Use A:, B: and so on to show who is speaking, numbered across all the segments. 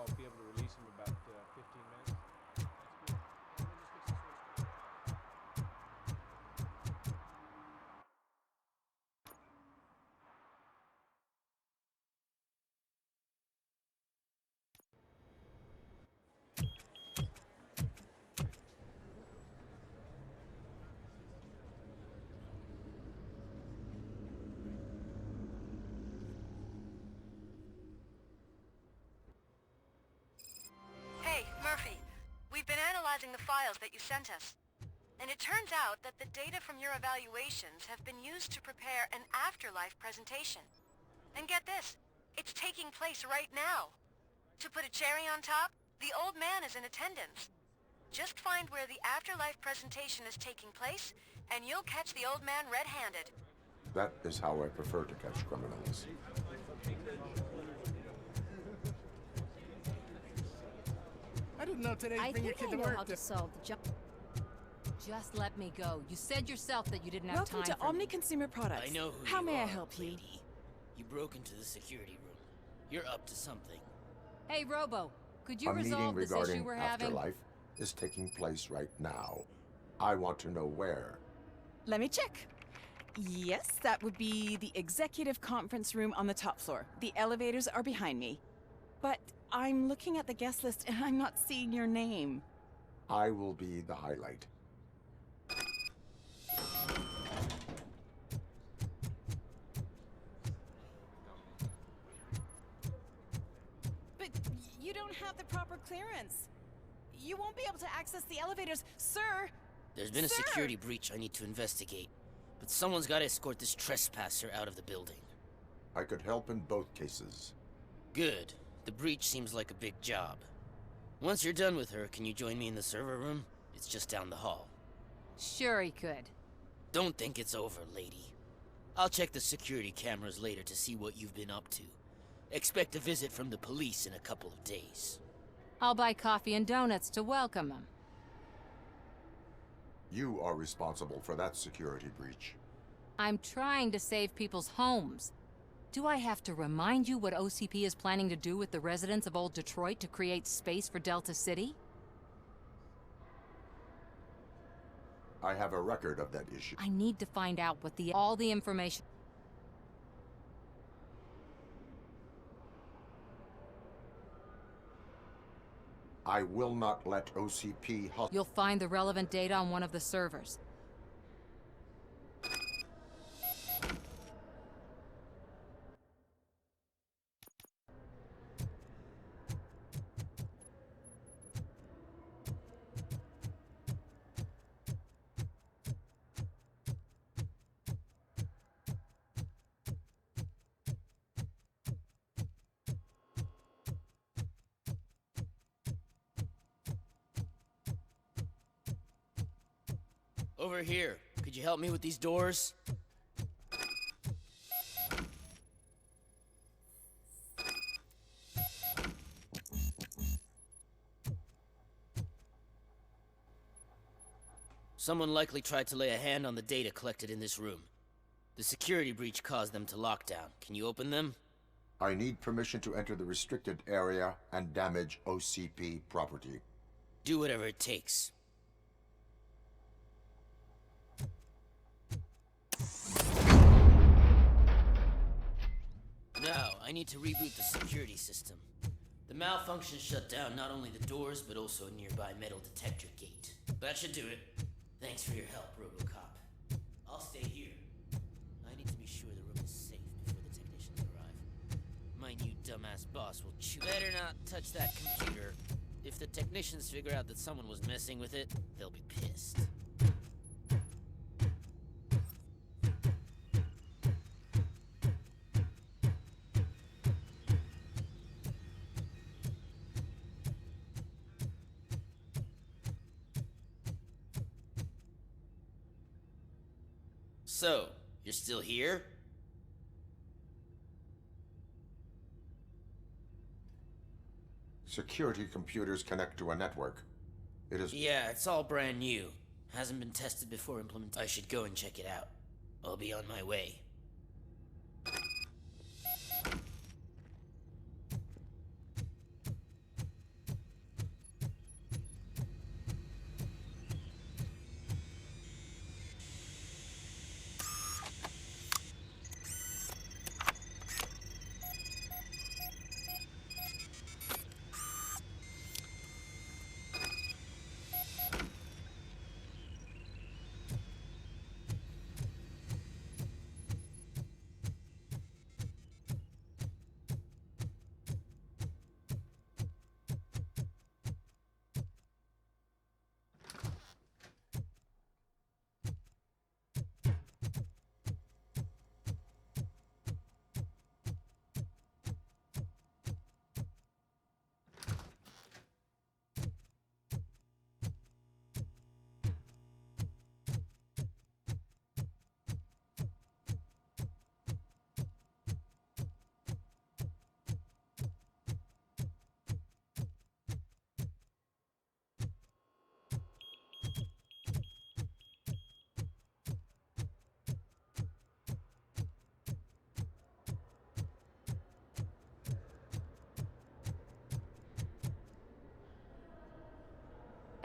A: I'll be able to release him in about 15 minutes. That's good. Let me just fix this one.
B: Hey, Murphy. We've been analyzing the files that you sent us. And it turns out that the data from your evaluations have been used to prepare an afterlife presentation. And get this, it's taking place right now. To put a cherry on top, the old man is in attendance. Just find where the afterlife presentation is taking place, and you'll catch the old man red-handed.
C: That is how I prefer to catch criminals.
D: I didn't know today'd bring your kid to
E: know
D: work.
E: How to solve the job.
F: Just let me go. You said yourself that you didn't have
E: Welcome
F: time
E: to
F: for
E: Omni
F: me.
E: Consumer Products.
G: I know who
E: How
G: you
E: may I
G: are,
E: help you?
G: lady. You broke into the security room. You're up to something.
F: Hey, Robo, could you
C: A meeting
F: resolve this issue
C: regarding
F: we're having?
C: afterlife is taking place right now. I want to know where.
E: Let me check. Yes, that would be the executive conference room on the top floor. The elevators are behind me. But I'm looking at the guest list and I'm not seeing your name.
C: I will be the highlight.
E: But you don't have the proper clearance. You won't be able to access the elevators, sir!
G: There's been a
E: Sir!
G: security breach I need to investigate. But someone's got to escort this trespasser out of the building.
C: I could help in both cases.
G: Good. The breach seems like a big job. Once you're done with her, can you join me in the server room? It's just down the hall.
F: Sure he could.
G: Don't think it's over, lady. I'll check the security cameras later to see what you've been up to. Expect a visit from the police in a couple of days.
F: I'll buy coffee and donuts to welcome him.
C: You are responsible for that security breach.
F: I'm trying to save people's homes. Do I have to remind you what OCP is planning to do with the residents of Old Detroit to create space for Delta City?
C: I have a record of that issue.
F: I need to find out what all the information...
C: I will not let OCP
F: You'll find the relevant data on one of the servers.
G: Over here. Could you help me with these doors? Someone likely tried to lay a hand on the data collected in this room. The security breach caused them to lock down. Can you open them?
C: I need permission to enter the restricted area and damage OCP property.
G: Do whatever it takes. Now, I need to reboot the security system. The malfunction shut down not only the doors, but also a nearby metal detector gate. That should do it. Thanks for your help, RoboCop. I'll stay here. I need to be sure the room is safe before the technicians arrive. My new dumbass boss will chew. Better not touch that computer. If the technicians figure out that someone was messing with it, they'll be pissed. So, you're still here?
C: Security computers connect to a network. It is...
G: Yeah, it's all brand new. Hasn't been tested before implemented. I should go and check it out. I'll be on my way.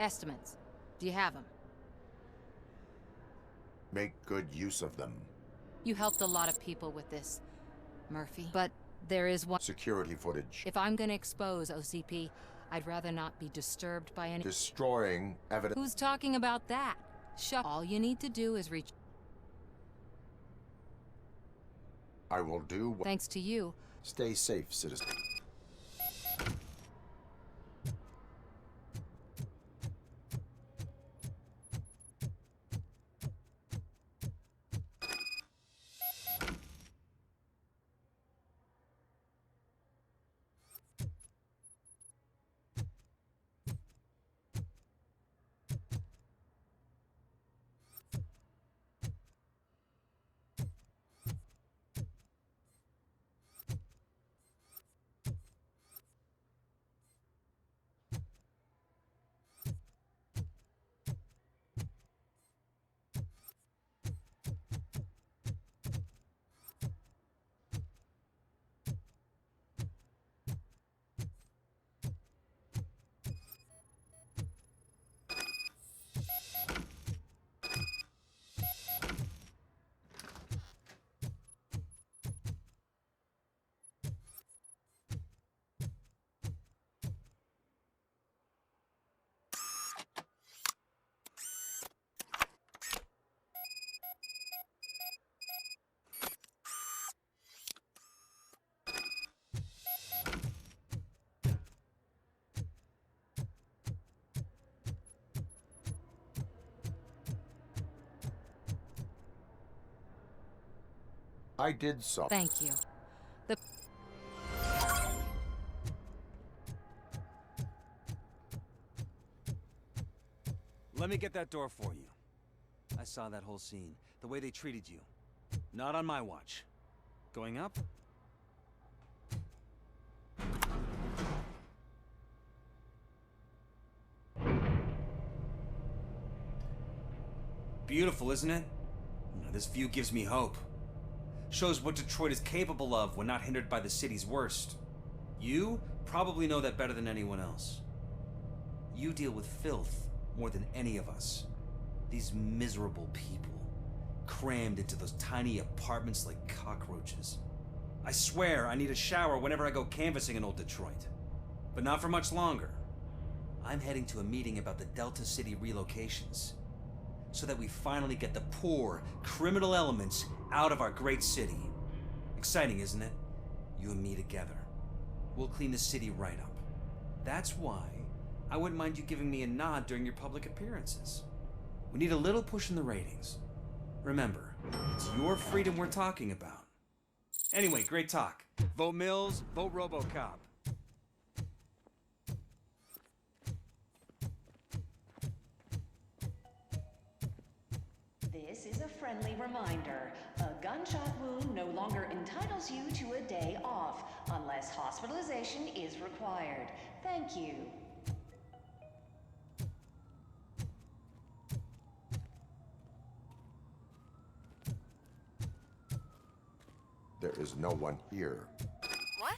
F: Estimates. Do you have them?
C: Make good use of them.
F: You helped a lot of people with this, Murphy. But there is one...
C: Security footage.
F: If I'm gonna expose OCP, I'd rather not be disturbed by any...
C: Destroying evidence.
F: Who's talking about that? Shut. All you need to do is reach...
C: I will do what...
F: Thanks to you.
C: Stay safe, citizen. I did so.
F: Thank you. The...
H: Let me get that door for you. I saw that whole scene. The way they treated you. Not on my watch. Going up? Beautiful, isn't it? This view gives me hope. Shows what Detroit is capable of when not hindered by the city's worst. You probably know that better than anyone else. You deal with filth more than any of us. These miserable people, crammed into those tiny apartments like cockroaches. I swear I need a shower whenever I go canvassing in old Detroit. But not for much longer. I'm heading to a meeting about the Delta City relocations, so that we finally get the poor, criminal elements out of our great city. Exciting, isn't it? You and me together. We'll clean the city right up. That's why I wouldn't mind you giving me a nod during your public appearances. We need a little push in the ratings. Remember, it's your freedom we're talking about. Anyway, great talk. Vote Mills, vote RoboCop.
I: This is a friendly reminder. A gunshot wound no longer entitles you to a day off, unless hospitalization is required. Thank you.
C: There is no one here.
B: What?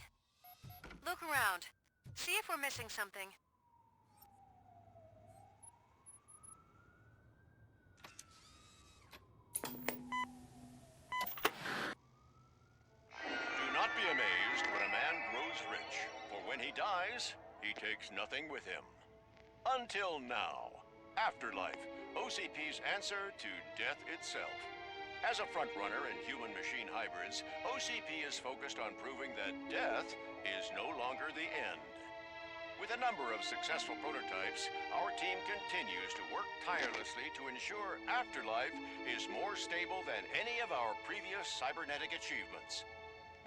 B: Look around. See if we're missing something.
J: Do not be amazed when a man grows rich, for when he dies, he takes nothing with him. Until now. Afterlife, OCP's answer to death itself. As a frontrunner in human-machine hybrids, OCP is focused on proving that death is no longer the end. With a number of successful prototypes, our team continues to work tirelessly to ensure Afterlife is more stable than any of our previous cybernetic achievements.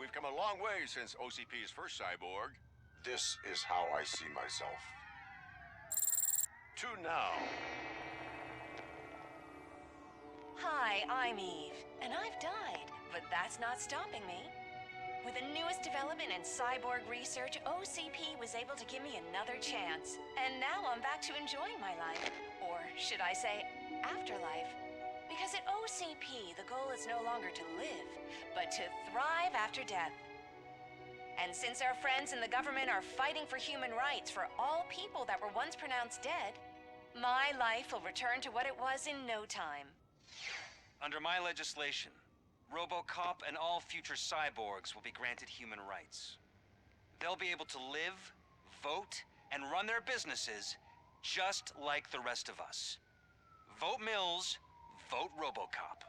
J: We've come a long way since OCP's first cyborg.
C: This is how I see myself.
J: To now.
I: Hi, I'm Eve, and I've died, but that's not stopping me. With the newest development in cyborg research, OCP was able to give me another chance. And now I'm back to enjoying my life. Or should I say, afterlife. Because at OCP, the goal is no longer to live, but to thrive after death. And since our friends in the government are fighting for human rights for all people that were once pronounced dead, My life will return to what it was in no time.
H: Under my legislation, RoboCop and all future cyborgs will be granted human rights. They'll be able to live, vote, and run their businesses just like the rest of us. Vote Mills, vote RoboCop.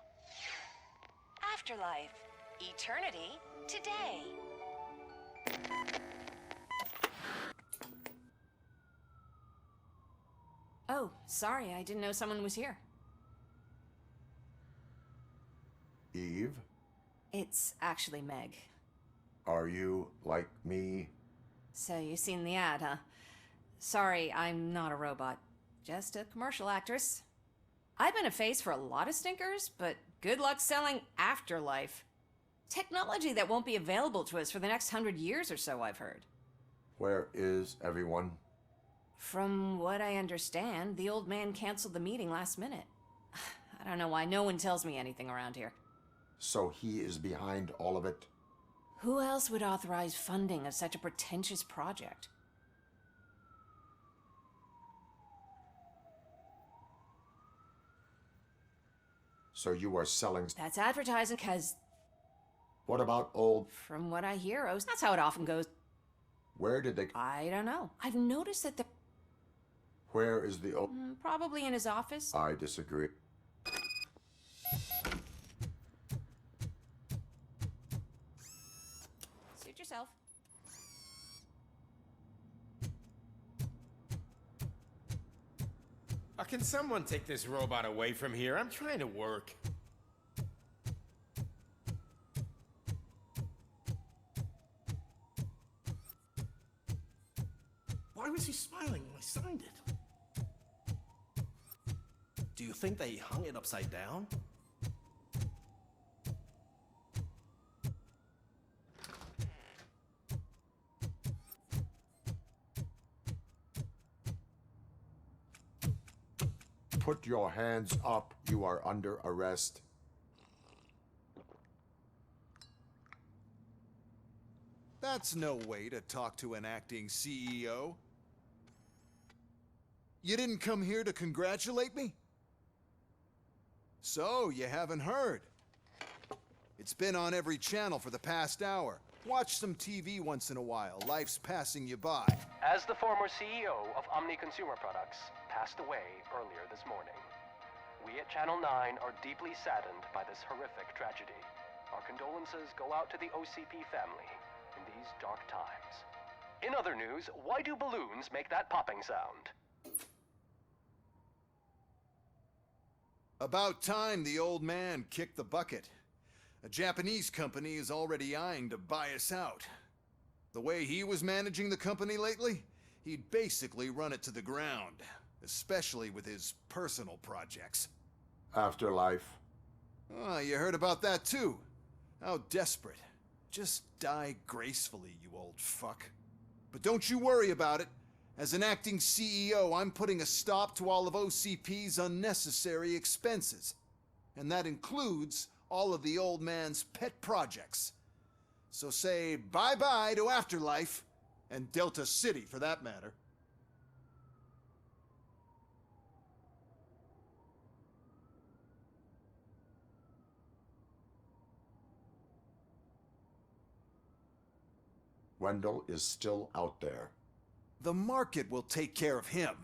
I: Afterlife. Eternity. Today. Oh, sorry, I didn't know someone was here.
C: Eve,
I: It's actually Meg.
C: are you like me?
I: So you've seen the ad, huh? Sorry, I'm not a robot. Just a commercial actress. I've been a face for a lot of stinkers, but good luck selling Afterlife. Technology that won't be available to us for the next 100 years or so, I've heard.
C: Where is everyone?
I: From what I understand, the old man canceled the meeting last minute. I don't know why no one tells me anything around here.
C: So he is behind all of it?
I: Who else would authorize funding of such a pretentious project?
C: So you are selling...
I: That's advertising, cause
C: What about old...
I: from what I hear, that's how it often goes.
C: Where did they...
I: I don't know. I've noticed that
C: Where is the old...
I: probably in his office.
C: I disagree.
I: Suit yourself.
D: Can someone take this robot away from here? I'm trying to work. Why was he smiling when I signed it? Do you think they hung it upside down?
C: Put your hands up. You are under arrest.
K: That's no way to talk to an acting CEO. You didn't come here to congratulate me? So, you haven't heard. It's been on every channel for the past hour. Watch some TV once in a while. Life's passing you by.
A: As the former CEO of Omni Consumer Products passed away earlier this morning, we at Channel 9 are deeply saddened by this horrific tragedy. Our condolences go out to the OCP family in these dark times. In other news, why do balloons make that popping sound?
K: About time the old man kicked the bucket. A Japanese company is already eyeing to buy us out. The way he was managing the company lately, he'd basically run it to the ground, especially with his personal projects.
C: Afterlife.
K: Oh, you heard about that too. How desperate. Just die gracefully, you old fuck. But don't you worry about it. As an acting CEO, I'm putting a stop to all of OCP's unnecessary expenses. And that includes all of the old man's pet projects. So say bye-bye to Afterlife, and Delta City for that matter.
C: Wendell is still out there.
K: The market will take care of him.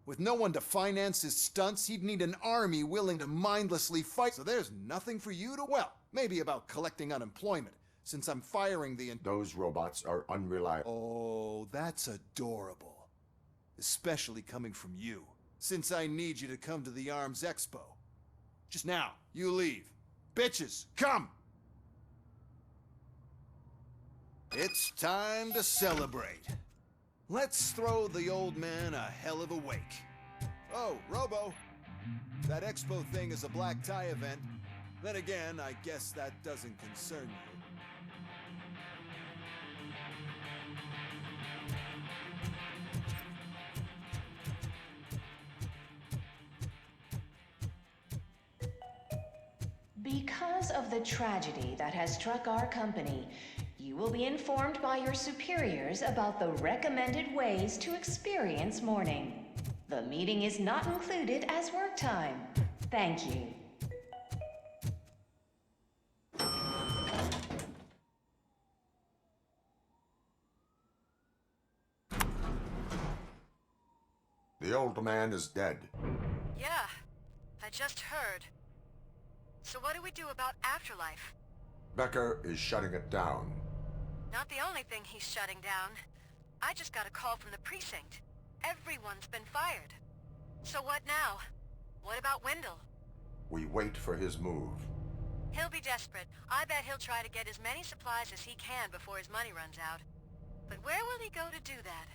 K: With no one to finance his stunts, he'd need an army willing to mindlessly fight. So there's nothing for you to, well, maybe about collecting unemployment, since I'm firing the...
C: Those robots are unreliable.
K: Oh, that's adorable. Especially coming from you, since I need you to come to the Arms Expo. Just now, you leave. Bitches, come! It's time to celebrate. Let's throw the old man a hell of a wake. Oh, Robo, that expo thing is a black tie event. Then again, I guess that doesn't concern you.
I: Because of the tragedy that has struck our company, you will be informed by your superiors about the recommended ways to experience mourning. The meeting is not included as work time. Thank you.
C: The old man is dead.
B: Yeah, I just heard. So what do we do about Afterlife?
C: Becker is shutting it down.
B: Not the only thing he's shutting down. I just got a call from the precinct. Everyone's been fired. So what now? What about Wendell?
C: We wait for his move.
B: He'll be desperate. I bet he'll try to get as many supplies as he can before his money runs out. But where will he go to do that?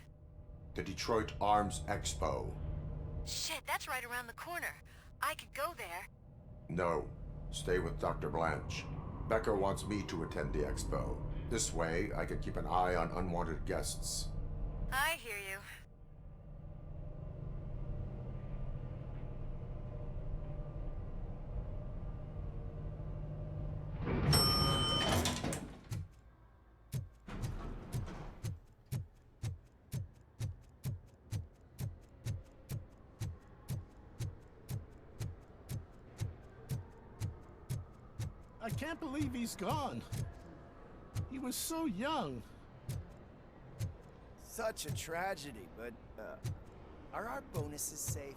C: The Detroit Arms Expo.
B: Shit, that's right around the corner. I could go there.
C: No. Stay with Dr. Blanche. Becker wants me to attend the expo. This way, I can keep an eye on unwanted guests.
B: I hear you.
L: I can't believe he's gone. He was so young.
M: Such a tragedy, but, are our bonuses safe?